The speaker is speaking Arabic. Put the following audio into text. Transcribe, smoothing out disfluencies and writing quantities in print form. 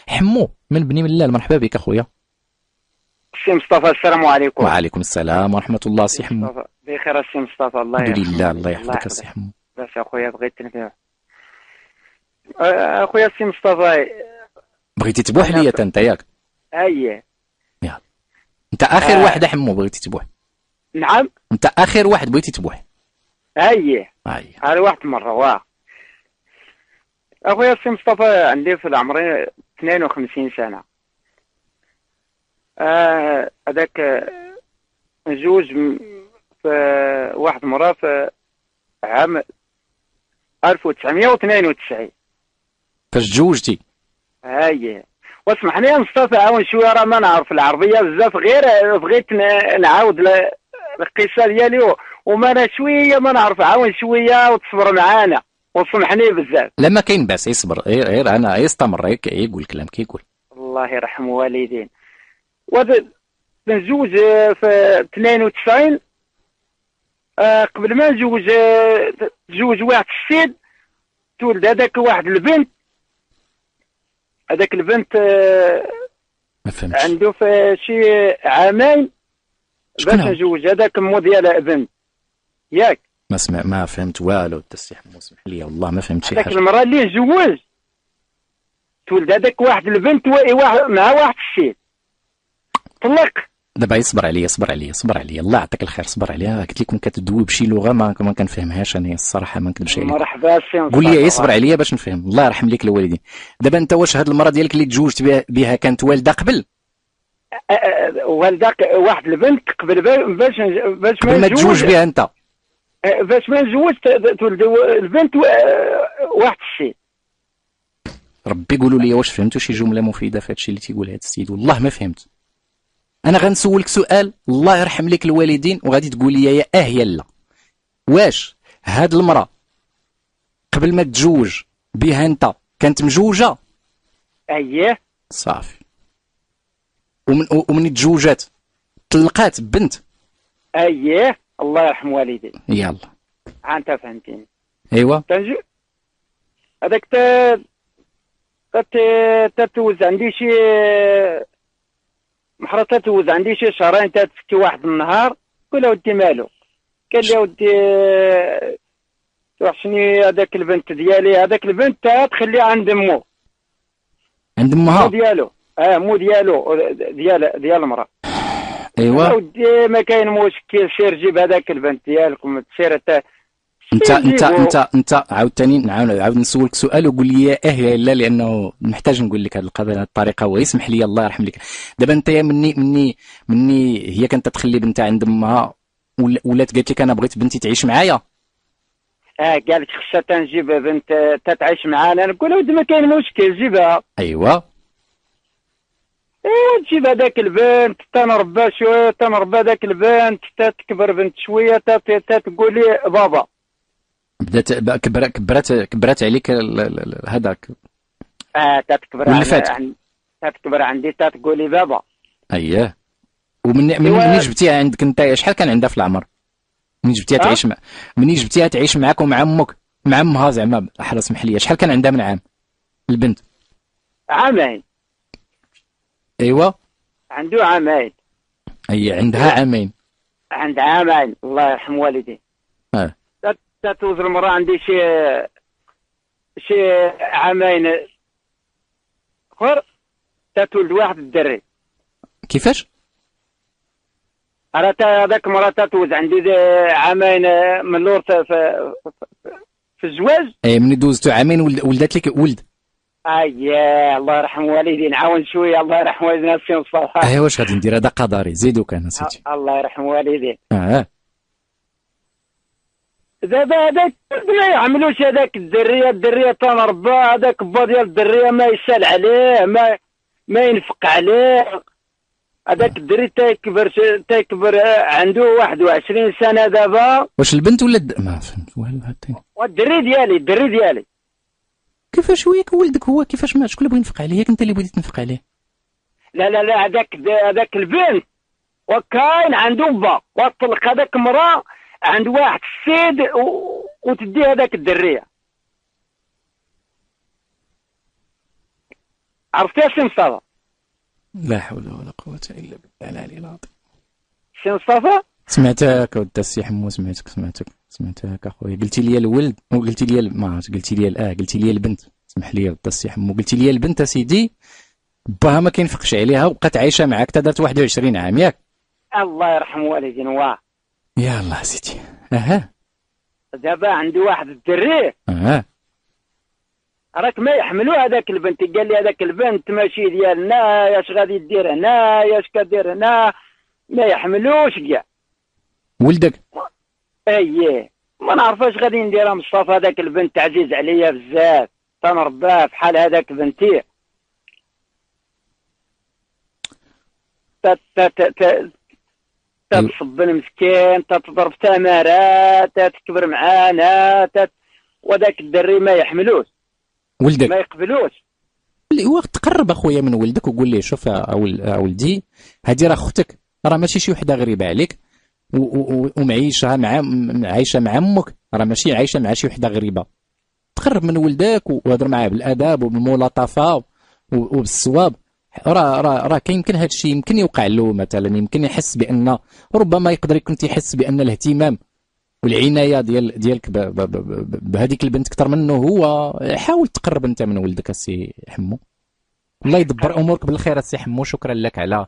حمو من بني ملال، مرحبا بك اخويا. سي مصطفى، السلام عليكم. وعليكم السلام ورحمة الله سي سي حمو. مصطفى بخير. سي مصطفى الله الحمد يرحم لله، الله والديك، الله يحفظك سي يحفظك. حمو. باش اخويا بغيت نفهم. اخويا سي مصطفى. بغيتي تبوح انا ليا انت ياك؟ اي. يلا، انت اخر واحد حمو بغيتي تبوح. نعم. انت اخر واحد بغيتي تبوح. اي. اي هذه واحد مرة اخويا سي مصطفى، عندي في العمر 52 سنة. هذاك نزوج في واحد مرة في عام 1992. فاش تزوجتي؟ هاي. واسمحني يا مصطفى، عاون شويه، راه ما نعرف العربيه بزاف، غير بغيت نعاود القصه ديالي، وما انا شويه ما نعرف، عاون شويه وتصبر معانا وسمحني بزاف. لا ما كاين باس، يصبر غير انا يستمر يقول الكلام كيقول. الله يرحم والدين. نزوج في 92. قبل ما نزوج تزوج واحد السيد، تولد هذاك واحد البنت. هذاك البنت ما فهمتش عنده في شي عامين شكون باش هو؟ نزوج. هذاك مو ديالها بنت ياك. ما فهمت والو السي حمو، اسمح لي والله ما فهمت شي هذاك حاجه. المراه اللي نزوج تولد هذاك واحد البنت مع واحد السيد طلق. دابا يصبر عليا صبر عليا صبر عليا، الله يعطيك الخير صبر عليا. قلت لكم كتدوي بشي لغه ما كنفهمهاش انا الصراحه، ما نكذبش عليكم. مرحبا سي قول لي يصبر مصطفى. عليا باش نفهم، الله يرحم ليك الوالدين. دابا انت واش هاد المراه ديالك اللي تزوجت بها كانت والده قبل؟ والداك واحد البنت قبل باش قبل ما تزوج بها انت؟ باش ما نزوج تولد البنت واحد السيد. ربي قولوا لي واش فهمتوا شي جمله مفيده في هادشي اللي تيقول هاد السيد، والله ما فهمت. انا غنسولك سؤال، الله يرحم ليك الوالدين، وغادي تقول لي يا يا لا. واش هاد المراه قبل ما تزوج بها انت كانت مجوجه؟ اييه. صافي. ومن تزوجات طلقات بنت؟ اييه. الله يرحم والدي. يلا. انت فهمتيني. ايوا. هذاك تتوز عندي شي محرة، تتوز عندي شي شهرين، تتفتي واحد النهار قول ودي مالو. قال لي ودي توحشني هذاك البنت ديالي. هذاك البنت تخليها عند مو. عند مو امها؟ ديالو. مو ديالو، ديال المرأة. ايوا. ودي ما كاين مشكل، سير جيب هذاك البنت ديالكم تسير انت عاوتاني نعاود نسولك سؤال وقول لي يا لا، لانه نحتاج نقول لك هذه القضيه بهذه الطريقه، ويسمح لي الله يرحم لك. دابا انت مني هي كانت تخلي بنتها عند امها، ولات قالت لك انا بغيت بنتي تعيش معايا؟ قال لك خصها تنجيب بنت تتعيش معانا. نقول له ودي ما كاين مشكل جيبها. ايوا. تجيب هذاك البنت تنربى شويه، تنربى هذاك البنت تتكبر بنت شويه، تقول لي بابا. بدات كبرت عليك هذاك. تتكبر ولفاتك؟ تتكبر عندي، تقول لي بابا. اييه. ومن جبتيها عندك انت شحال كان عندها في العمر؟ منين جبتيها تعيش معاك ومع امك مع امها زعما، احرى اسمح لي، شحال كان عندها من عام البنت؟ عامين. ايوا. عنده عامين. اي عندها عامين. عند عامين الله يرحم والدي. تتوز المرأة عندي شي عامين اخر، تتولد واحد الدري. كيفاش؟ انا هذاك المرأة تتوز عندي عامين من اللور في الزواج. اي من دوزتو عامين ولدت لك ولد. اييه الله يرحم والدي. نعاون شويه، الله يرحم والدينا السي مصطفى. واش غادي ندير؟ هذا قدري، زيدوك انا سيتي. الله يرحم والدي. دابا هذاك ما يعملوش هذاك الدريه تنربى، هذاك با ديال الدريه ما يسال عليه، ما ينفق عليه. هذاك الدري تيكبر عنده 21 سنه دابا. واش البنت ولا ما فهمت والو هاتين. الدري ديالي. كيفاش هو ولدك؟ هو كيفاش ما شكون اللي بغى ينفق عليه؟ ياك انت اللي بغيتي تنفق عليه. لا هذاك البنت وكاين عنده با، وطلق هذاك مراه عند واحد السيد وتدي هذاك الدريه. عرفتي سي مصطفى؟ لا حول ولا قوة إلا بالله العلي العظيم. سي مصطفى سمعتك ودي السي حمو، سمعتك اخويا. قلتي لي الولد وقلتي لي ما عرفت، قلتي لي قلتي لي البنت. سمح لي ودي السي حمو، قلتي لي البنت اسيدي باها ما كينفقش عليها وبقات عايشه معاك حتى دارت 21 عام ياك؟ الله يرحم والدين. واه يلاه سيدي. اها دابا عندي واحد الدري اها راك ما يحملو هذاك البنت. قال لي هذاك البنت ماشي ديالنا، ياش غادي دير هنا، ياش كدير هنا، ما يحملوش كاع. ولدك؟ اييه ما نعرفاش غادي نديرها مصطفى. هذاك البنت عزيز عليا بزاف، تنرباه بحال هذاك بنتي. تتصب المسكين، تضرب تمارات، تكبر معانا، وذاك الدري ما يحملوش، ولدك ما يقبلوش. هو تقرب اخويا من ولدك وقول ليه شوف ولدي، هذه راه اختك، راه ماشي شي وحده غريبه عليك، ومعيشها عايشه مع امك، راه ماشي عايشه مع شي وحده غريبه. تقرب من ولدك وهضر معاه بالاداب وبالملاطفه وبالصواب. راه كيمكن هذا الشيء يمكن يوقع له مثلا، يمكن يحس بان، ربما يقدر يكون تيحس بان الاهتمام والعنايه ديالك بهذيك البنت اكثر منه هو. حاول تقرب انت من ولدك السي حمو. الله يدبر امورك بالخير السي حمو. شكرا لك على